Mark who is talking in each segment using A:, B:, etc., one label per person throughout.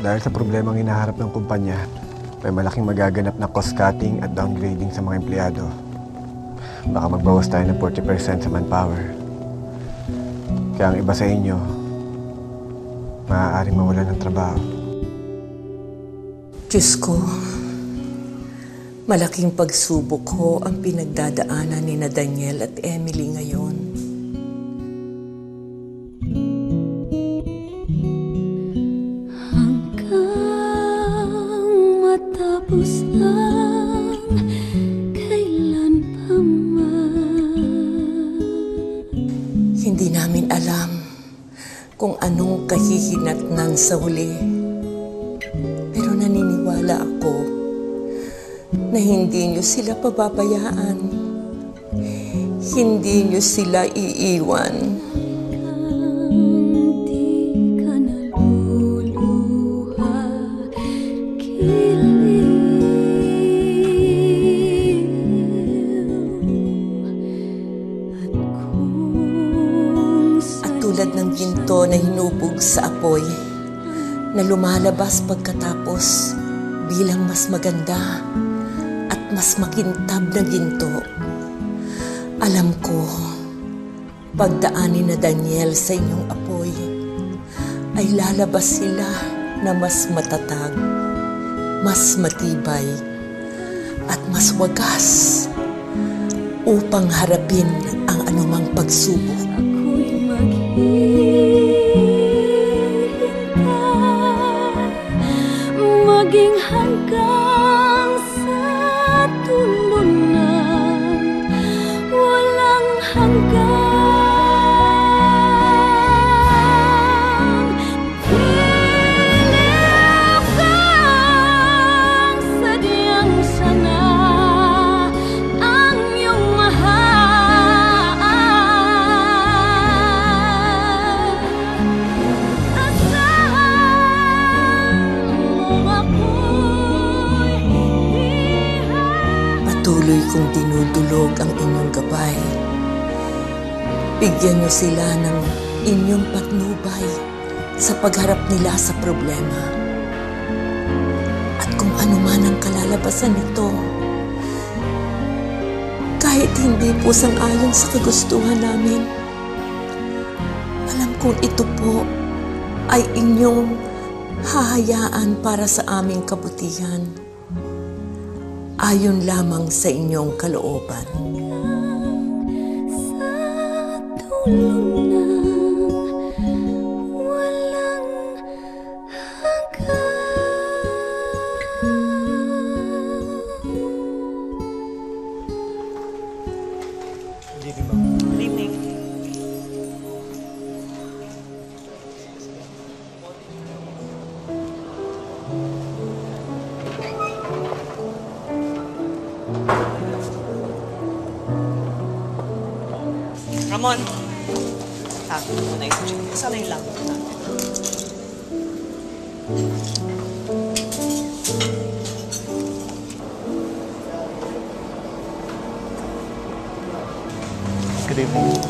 A: Dahil sa problemang hinaharap ng kumpanya, may malaking magaganap na cost-cutting at downgrading sa mga empleyado. Baka magbawas tayo ng 40% sa manpower. Kaya ang iba sa inyo, maaaring mawalan ng trabaho.
B: Diyos ko, malaking pagsubok ko ang pinagdadaanan ni na Daniel at Emily ngayon.
C: Matapos lang kailan pa man.
B: Hindi namin alam kung anong kahihinatnan sa huli. Pero naniniwala ako na hindi niyo sila pababayaan. Hindi niyo sila iiwan. Tulad ng ginto na hinubog sa apoy, na lumalabas pagkatapos bilang mas maganda at mas makintab na ginto. Alam ko, pagdaanin na Daniel sa inyong apoy, ay lalabas sila na mas matatag, mas matibay, at mas wagas upang harapin ang anumang pagsubok.
C: Maging hanggang sa tulunan, walang hanggang. Piling
B: Patuloy kong dinudulog ang inyong gabay. Bigyan niyo sila ng inyong patnubay sa pagharap nila sa problema. At kung ano man ang kalalabasan nito, kahit hindi po sang-ayon sa kagustuhan namin, alam kong ito po ay inyong hahayaan para sa aming kabutihan. Ayon lamang sa inyong kalooban.
C: Sa tulong ng walang hanggan.
D: Good evening. Ramon. Tago mo na yung chicken. Sanay lang.
A: Good evening.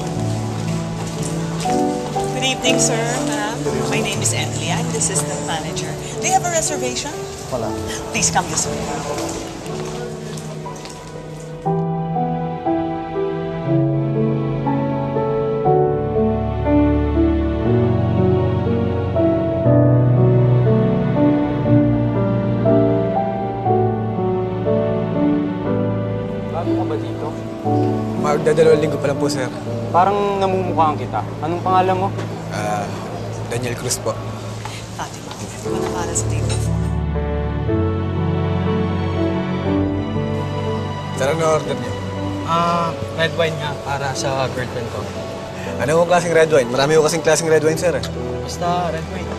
D: Good evening, sir, ma'am. My name is Emily. I'm the assistant manager. Do you have a reservation?
A: Wala.
D: Please come this way.
E: Bago ka ba dito?
A: Magdadalawang linggo pa lang po, sir.
E: Parang namumukhaan kita. Anong pangalan mo?
A: Daniel Cruz po.
D: Fatima, ito na para sa table 4.
A: Saan na order niyo?
E: Red wine nga para sa girlfriend ko.
A: Ano kong klaseng red wine? Marami ko kasing klaseng red wine, sir.
E: Basta red wine.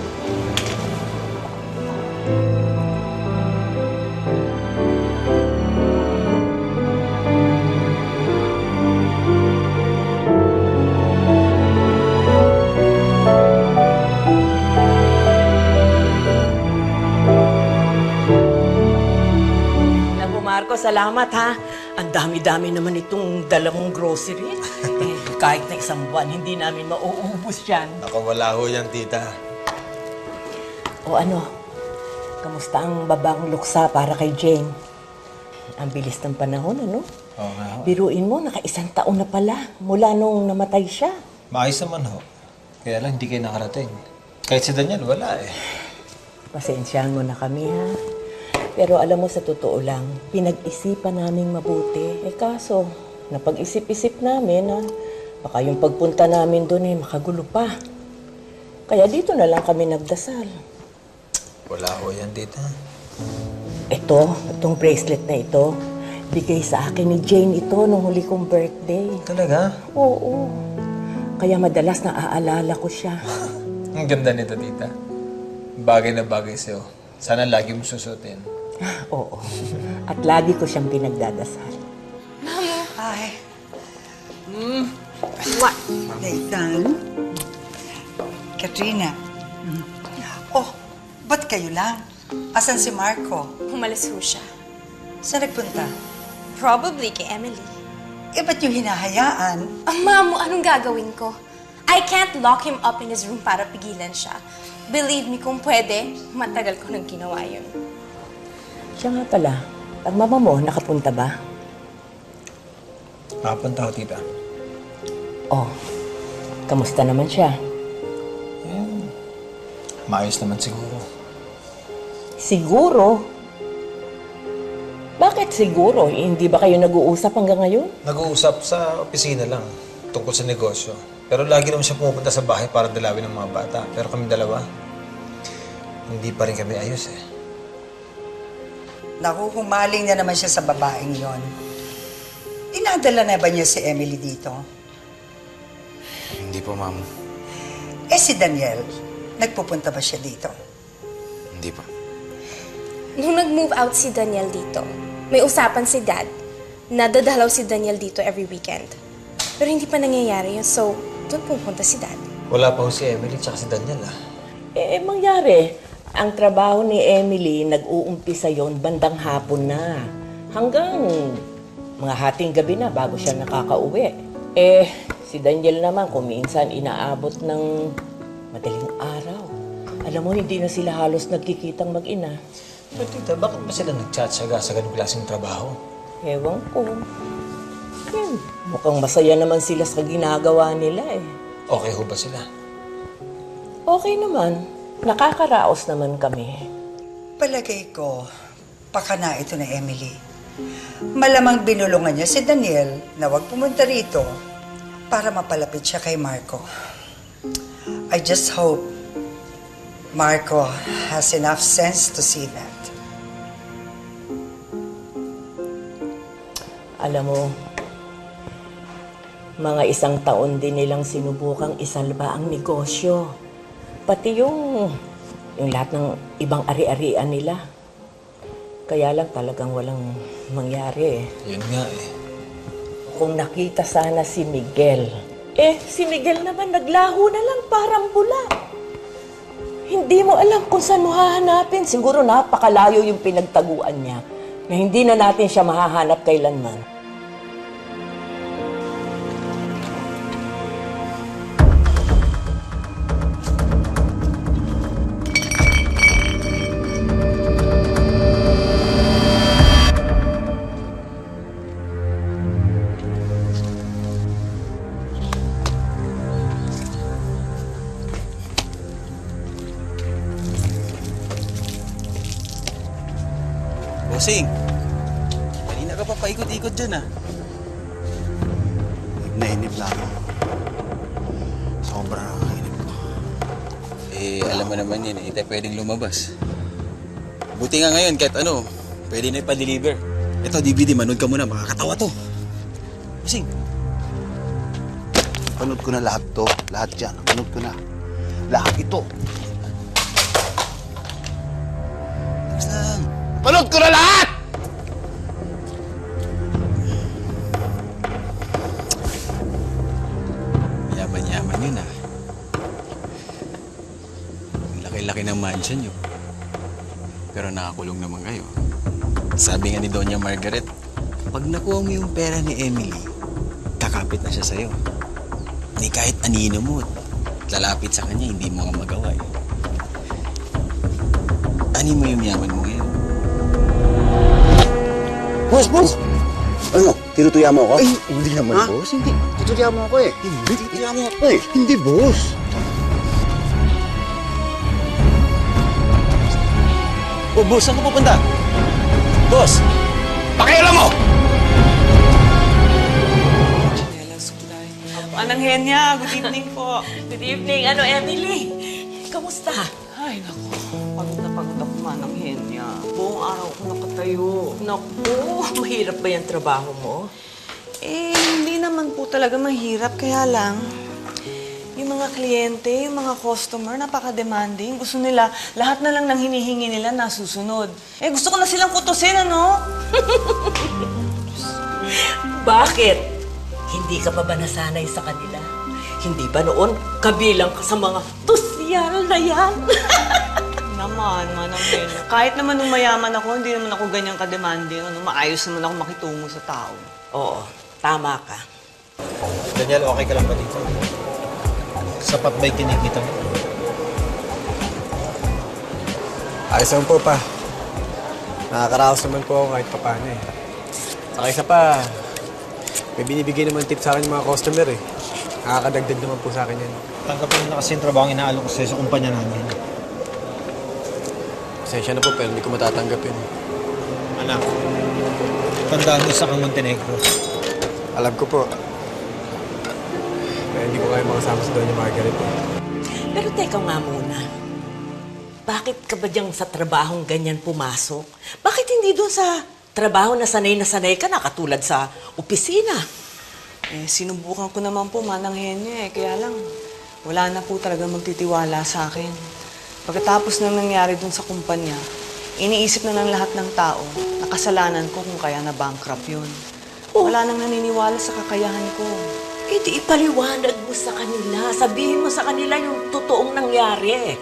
B: Alam mo, Marco, salamat ha. Ang dami-dami naman itong dala mong grocery. Kahit na isang buwan, hindi namin mauubos yan.
F: Ako wala ho yan, tita.
B: O ano, kamusta ang babang luksa para kay Jane? Ang bilis ng panahon, ano?
F: Oo nga ho.
B: Biruin mo, naka-1 taon na pala mula nung namatay siya.
F: Maayos naman ho. Kaya lang hindi kayo nakarating. Kahit si Daniel, wala eh.
B: Pasensyahan mo na kami, ha? Pero alam mo, sa totoo lang, pinag-isipan naming mabuti. Kaso, napag-isip-isip namin, ha? Baka yung pagpunta namin doon eh, makagulo pa. Kaya dito na lang kami nagdasal.
F: Wala ho yan, tita.
B: Itong bracelet na ito, bigay sa akin ni Jane ito nung huli kong birthday.
F: Talaga?
B: Oo. Kaya madalas naaalala ko siya.
F: Ang ganda nito, tita. Bagay na bagay sa'yo. Sana lagi mo susutin.
B: Oo. At lagi ko siyang pinagdadasal.
G: Hi. What? Nathan? Katrina? Oh, ba't kayo lang? Asan si Marco?
H: Umalis ho siya.
G: Saan nagpunta?
H: Probably kay Emily.
G: Eh, ba't yung hinahayaan?
H: Mamo, anong gagawin ko? I can't lock him up in his room para pigilan siya. Believe me, kung pwede, matagal ko nang ginawa yun.
B: Siya nga pala, ang mama mo, nakapunta ba?
F: Nakapunta ho, tita.
B: Oh, kamusta naman siya?
F: Maayos naman siguro.
B: Siguro? Bakit siguro? Hindi ba kayo nag-uusap hanggang ngayon?
F: Nag-uusap sa opisina lang tungkol sa negosyo. Pero lagi naman siya pumupunta sa bahay para dalawin ng mga bata. Pero kami dalawa, hindi pa rin kami ayos eh.
G: Naku, humaling na naman siya sa babaeng yon. Dinadala na ba niya si Emily dito?
I: Hindi po, ma'am.
G: Eh, si Daniel, nagpupunta ba siya dito?
I: Hindi pa.
H: Nung nag-move out si Daniel dito, may usapan si Dad na dadalaw si Daniel dito every weekend. Pero hindi pa nangyayari yun, so doon pupunta si Dad.
F: Wala pa ho si Emily tsaka si Daniel ah.
B: Mangyari, ang trabaho ni Emily, nag-uumpisa yon bandang hapon na. Hanggang mga hating gabi na bago siya nakakauwi. Si Daniel naman kung minsan inaabot ng madaling araw. Alam mo, hindi na sila halos nagkikitang mag-ina.
F: Pero tita, bakit ba sila nagtsatsaga sa ganung klaseng trabaho?
B: Ewan ko. Mukhang masaya naman sila sa ginagawa nila eh.
F: Okay ho ba sila?
B: Okay naman. Nakakaraos naman kami.
G: Palagay ko, pakana ito na Emily. Malamang binulungan niya si Daniel na huwag pumunta rito para mapalapit siya kay Marco. I just hope Marco has enough sense to see that.
B: Alam mo, mga 1 taon din nilang sinubukang isalba ang negosyo. Pati yung lahat ng ibang ari-arian nila. Kaya lang talagang walang mangyari eh.
F: Yun nga eh.
B: Kung nakita sana si Miguel, si Miguel naman naglaho na lang parang bula. Hindi mo alam kung saan mo hahanapin. Siguro napakalayo yung pinagtaguan niya na hindi na natin siya mahahanap kailanman.
E: Bossing, kanina ka pa paikot-ikot dyan ah.
A: Nainip lang ako. Sobrang nakainip ko.
I: Alam mo naman yan, hindi tayo pwedeng lumabas. Buti nga ngayon, kahit ano, pwede na ipa-deliver. Ito, DVD, manood ka muna, makakatawa to. Bossing.
J: Panood ko na lahat to. Lahat yan. Panood ko na. Lahat ito.
I: Tapos lang.
J: Panood ko na lahat!
I: Yaman-yaman yun ah. Ang laki-laki ng mansion nyo. Pero nakakulong naman kayo. Sabi nga ni Doña Margaret, pag nakuha mo yung pera ni Emily, kakapit na siya sa'yo. Ni kahit anino mo, lalapit sa kanya, hindi mo nga magawa eh. Ani mo yung yaman mo ngayon?
J: Boss! Ano? Tinutuya mo ako?
I: Ay, hindi naman,
J: Ha?
I: boss.
J: Hindi. Tinutuya mo ako eh.
I: Hindi, titiya mo ako.
J: Ay, hindi, boss.
I: Oh, boss, saan ka pupunta? Boss!
J: Pakialam mo!
D: Manang Henya, good evening po.
B: Good evening. Emily? Kamusta?
D: Ay, naku. Pagod na pagod ako, Manang Henya. Buong araw ako nakatayo.
B: Naku, mahirap ba yung trabaho mo?
D: Hindi naman po talaga mahirap. Kaya lang, yung mga kliyente, yung mga customer, napaka-demanding. Gusto nila, lahat na lang ng hinihingi nila nasusunod. Gusto ko na silang kutusin, ano?
B: Bakit? Hindi ka pa ba nasanay sa kanila? Hindi ba noon kabilang ka sa mga tusyal na yan?
D: Naman, Manang Henya. Kahit naman nung mayaman ako, hindi naman ako ganyang ka-demanding. Maayos naman ako makitungo sa tao.
B: Oo, tama ka.
F: Daniel, okay ka lang ba dito? Sapat ba yung kinikita mo?
A: Ayos naman po pa. Nakakaraos naman po ako kahit papaano eh. Saka isa pa, may binibigay naman tip sa akin yung mga customer eh. Nakakadagdag naman po sa akin yan.
F: Tanggapin mo na kasi yung trabaho ang inaalok ko sa'yo sa kumpanya namin.
A: Pasensya na po pero hindi ko matatanggapin.
F: Anak, tandaan mo sa kang Montenegro.
A: Alam ko po. Kaya hindi ko kayo makasama sa Doña Margaret eh.
B: Pero teka nga muna. Bakit ka ba diyang sa trabahong ganyan pumasok? Bakit hindi doon sa trabaho na sanay ka na katulad sa opisina?
D: Sinubukan ko naman po, Manang Henya, Kaya lang, wala na po talaga magtitiwala sa akin. Pagkatapos nang nangyari dun sa kumpanya, iniisip na ng lahat ng tao na kasalanan ko kung kaya na-bankrupt yun. Wala nang naniniwala sa kakayahan ko.
B: Di ipaliwanag mo sa kanila. Sabihin mo sa kanila yung totoong nangyari.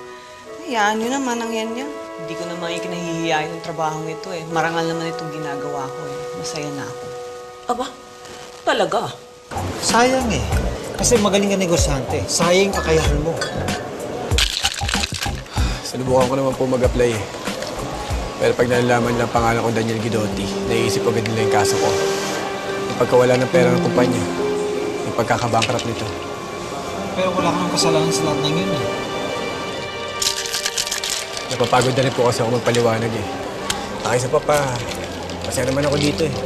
D: Hayaan nyo naman ang yan niya. Hindi ko naman ikinahihiyain ng trabahong ito Marangal naman itong ginagawa ko Masaya na ako.
B: Aba, talaga.
F: Sayang eh. Kasi magaling ka negosyante. Sayang yung kakayahan mo.
A: Sinubukan ko naman po mag-apply eh. Pero pag nalalaman lang pangalan ko Daniel Guidotti, naiisip agad nila yung kaso ko. Yung pagkawala ng pera ng kumpanya, yung pagkakabankrupt nito.
F: Pero wala kang kasalanan sa lahat ng yun eh.
A: Napapagod na rin po kasi ako magpaliwanag eh. Isa pa, masaya naman ako dito eh.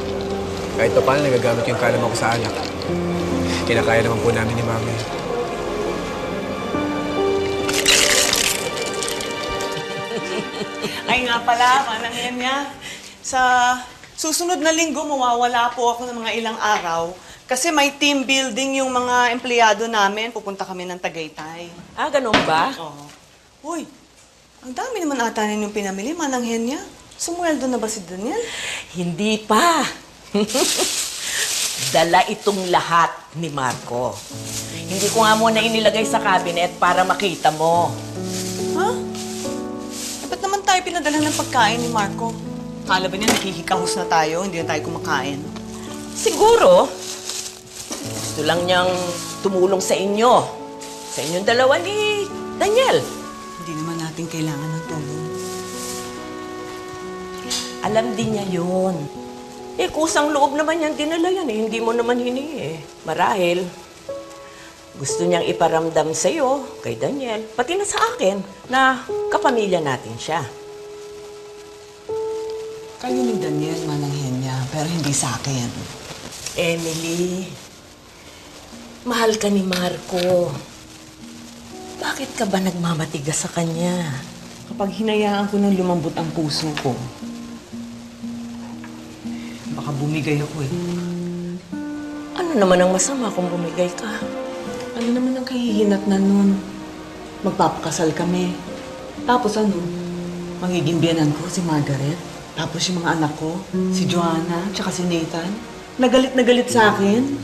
A: Kahit pa paano nagagamit yung kalaman ko sa anak. Kinakaya naman po namin ni Mami.
D: Ay nga pala, manang yan niya. Sa susunod na linggo, mawawala po ako ng mga ilang araw. Kasi may team building yung mga empleyado namin. Pupunta kami ng Tagaytay.
B: Ah, ganun ba?
D: Oo. Uy, ang dami naman ata ninyong pinamili, manang hen niya. Sumweldo na ba si Daniel?
B: Hindi pa. Dala itong lahat ni Marco. Hindi ko nga muna inilagay sa cabinet para makita mo.
D: Ha? Ba't naman tayo pinadala ng pagkain ni Marco? Kala ba niya nakikikahos na tayo, hindi na tayo kumakain?
B: Siguro, gusto lang niyang tumulong sa inyo. Sa inyong dalawa ni Daniel.
D: Hindi naman natin kailangan ng tulong.
B: Alam din niya yun. Eh, kusang loob naman yan, dinala yan eh. Hindi mo naman hiningi eh. Marahil, gusto niyang iparamdam sa'yo, kay Daniel, pati na sa akin, na kapamilya natin siya.
D: Kayo ni Daniel, manang hen niya, pero hindi sa akin.
B: Emily, mahal ka ni Marco. Bakit ka ba nagmamatigas sa kanya?
D: Kapag hinayaan ko ng lumambot ang puso ko, baka bumigay ako eh.
B: Ano naman ang masama kung bumigay ka?
D: Ano naman ang kahihinat na nun? Magpapakasal kami. Tapos ano? Magiging biyanan ko si Margaret. Tapos yung mga anak ko, si Joanna, tsaka si Nathan. Na galit sa akin.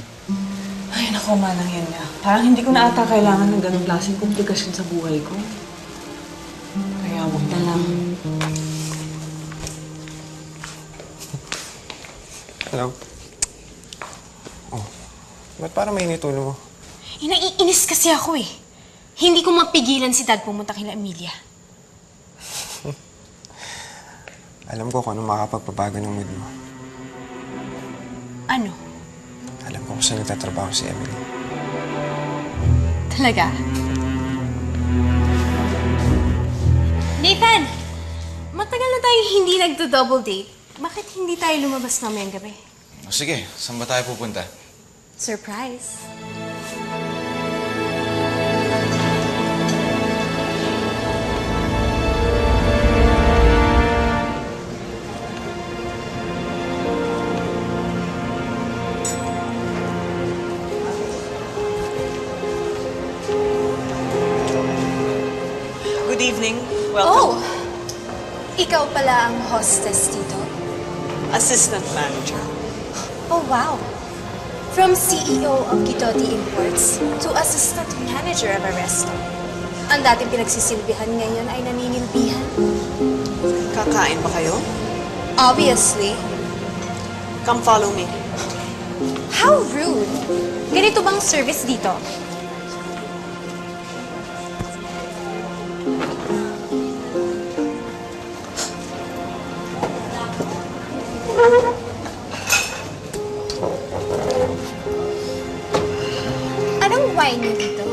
D: Ay, naku, manang yan niya. Parang hindi ko na ata kailangan ng ganong klaseng komplikasyon sa buhay ko. Kaya huwag na lang.
K: Hello? Oh, ba't parang mainit ulo mo?
H: Naiinis kasi ako eh. Hindi ko mapigilan si Dad pumunta kila Emilia.
K: Alam ko kung ano makapagpabago ng mood mo.
H: Ano?
K: Alam ko kung saan nagtatrabaho si Emily.
H: Talaga? Nathan! Matagal na tayo hindi nagdo-double date. Bakit hindi tayo lumabas namin gabi?
E: O sige, saan ba tayo pupunta?
H: Surprise!
D: Good evening. Welcome.
H: Oh! Ikaw pala ang hostess dito?
D: Assistant manager.
H: Oh, wow! From CEO of Guidotti Imports to assistant manager of a restaurant. Ang dating pinagsisilbihan ngayon ay naninilbihan.
D: Kakain ba kayo?
H: Obviously.
D: Come follow me.
H: How rude! Ganito bang service dito? Anong wine niyo dito?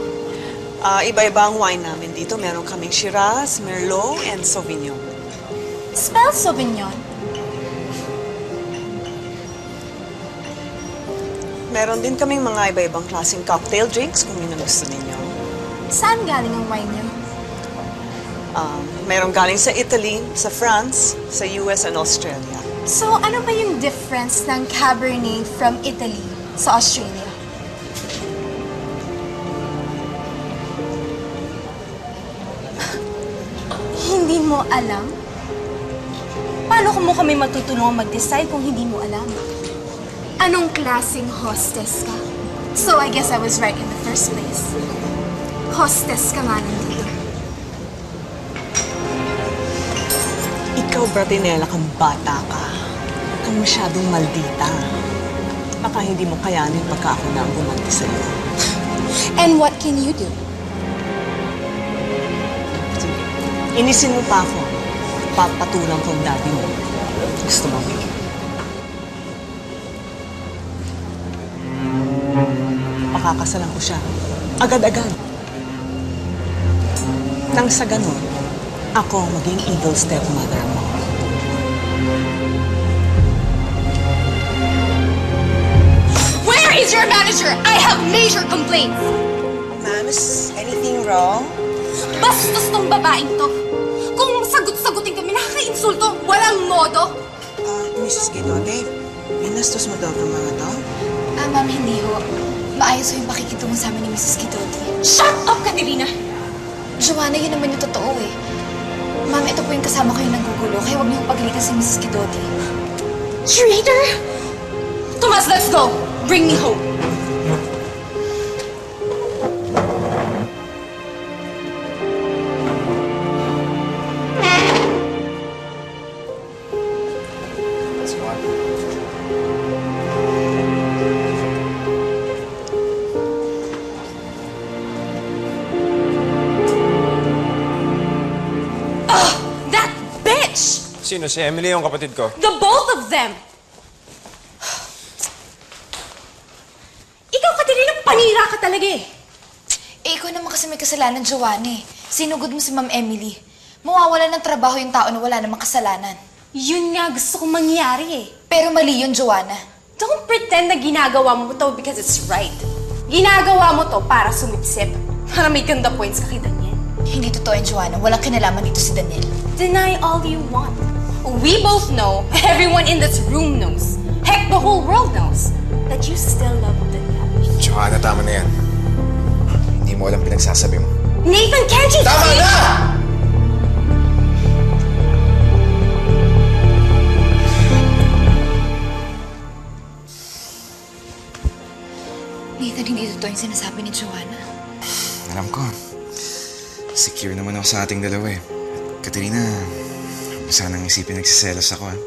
D: Iba-iba ang wine namin dito. Meron kaming Shiraz, Merlot, and Sauvignon.
H: Spell Sauvignon.
D: Meron din kaming mga iba-ibang klaseng cocktail drinks kung yun ang gusto ninyo.
H: Saan galing ang wine niyo?
D: Meron galing sa Italy, sa France, sa US, and Australia.
H: So, ano ba yung difference ng Cabernet from Italy sa Australia? Hindi mo alam? Paano mo kami matutulungan mag-decide kung hindi mo alam? Anong klaseng hostess ka? So, I guess I was right in the first place. Hostess ka nga nandito.
D: Ikaw, Bratinella, kang bata ka. Huwag kang masyadong maldita. Baka hindi mo kayanin pagka ako na ang gumanti sa'yo.
H: And what can you do?
D: Sige, inisin mo pa ako. Papatulang ko ang daddy mo. Gusto mo? Pakakasalan ko siya. Agad-agad. Nang sa ganun, ako ang maging evil stepmother mo.
H: Where is your manager? I have major complaints!
L: Ma'am, is anything wrong?
H: Bastos tong babaeng to. Kung sagot-sagutin kami, nakaka-insulto, walang modo.
L: Mrs. Gidote, binastos mo daw itong mga to?
H: Ma'am, hindi ho. Maayos ho yung pakikitungo sa amin ni Mrs. Kidote. Shut up, Katerina! Joanna, yun naman yung totoo eh. Ma'am, ito po yung kasama ko yung nagugulo, kaya huwag niyo pagalitan si Mrs. Kidote. Traitor! Tomas, let's go! Bring me home! That bitch!
K: Sino? Si Emily yung kapatid ko.
H: The both of them! Ikaw, Katerina, panira ka talaga eh.
M: Ikaw naman kasi may kasalanan, Joanna eh. Sinugod mo si Ma'am Emily. Mawawala ng trabaho yung tao na wala namang kasalanan.
H: Yun nga gusto kong mangyari eh.
M: Pero mali yun, Joanna.
H: Don't pretend na ginagawa mo to because it's right. Ginagawa mo to para sumipsip. Para may ganda points ka kay Daniel.
M: Hindi totoo yan, Joanna. Walang kinalaman dito si Daniel.
H: Deny all you want. We both know, everyone in this room knows, heck, the whole world knows, that you still love Daniel.
F: Joanna, tama na yan. Hindi mo alam pinagsasabi mo.
H: Nathan, can't you
F: Tama
H: see?
F: na!
M: Nathan, hindi totoo yung sinasabi ni Joanna.
F: Alam ko. Secure naman ako sa ating dalawa eh. Katerina, huwag sanang isipin nagsiselos ako ah.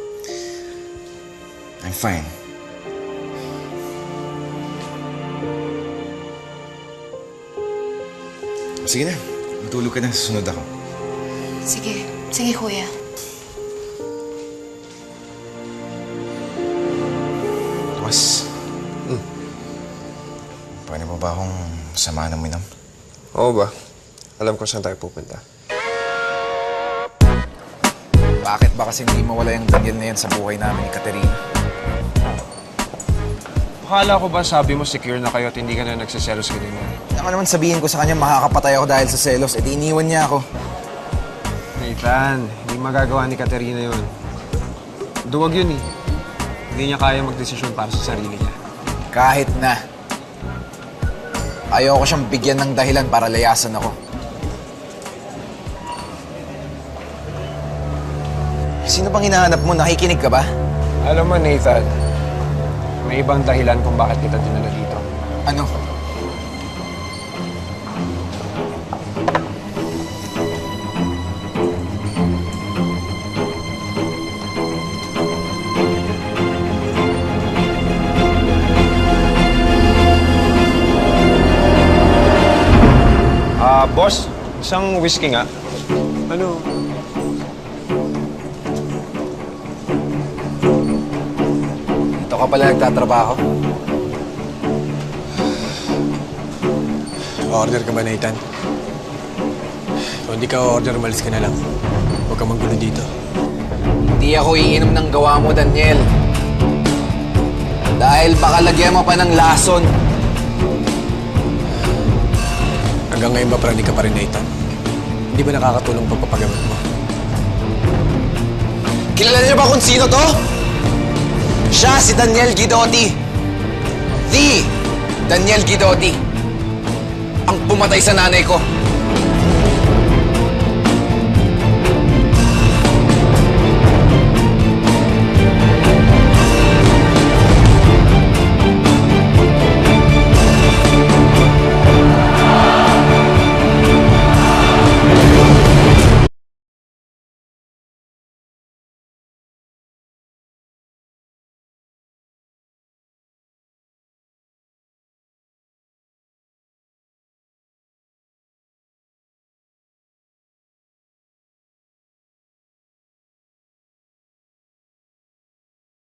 F: I'm fine. Sige na, matulog ka na. Susunod ako.
M: Sige. Sige, kuya.
F: Tomas. Pwede mo ba akong samahan ng minom?
K: Oo ba? Alam ko saan tayo pupunta.
N: Bakit ba kasi hindi mawala yung Daniel na yan sa buhay namin ni Katerina?
K: Akala ko ba sabi mo secure na kayo at hindi ka na nagsiselos ka din yan?
N: Ako naman sabihin ko sa kanya makakapatay ako dahil sa selos, edi iniwan niya ako.
K: Nathan, hindi magagawa ni Katerina yun. Duwag yun eh. Hindi niya kaya magdesisyon para sa sarili niya.
N: Kahit na. Ayoko siyang bigyan ng dahilan para layasan ako. Sino bang hinahanap mo? Nakikinig ka ba?
K: Alam mo, Nathan, may ibang dahilan kung bakit kita dinala dito.
N: Ano?
K: Boss, isang whiskey nga. Ano?
N: Dito ka pala nagtatrabaho?
A: Order ka ba, Nathan? Kung hindi ka order, umalis ka na lang. Huwag ka manggulo dito.
N: Hindi ako iinom ng gawa mo, Daniel. Dahil baka lagyan mo pa ng lason.
A: Hanggang ngayon ba praning ka pa rin, Nathan? Hindi ba nakakatulong pagpapagamot mo?
N: Kilala niyo ba kung sino to? Siya si Daniel Guidotti. The Daniel Guidotti. Ang pumatay sa nanay ko.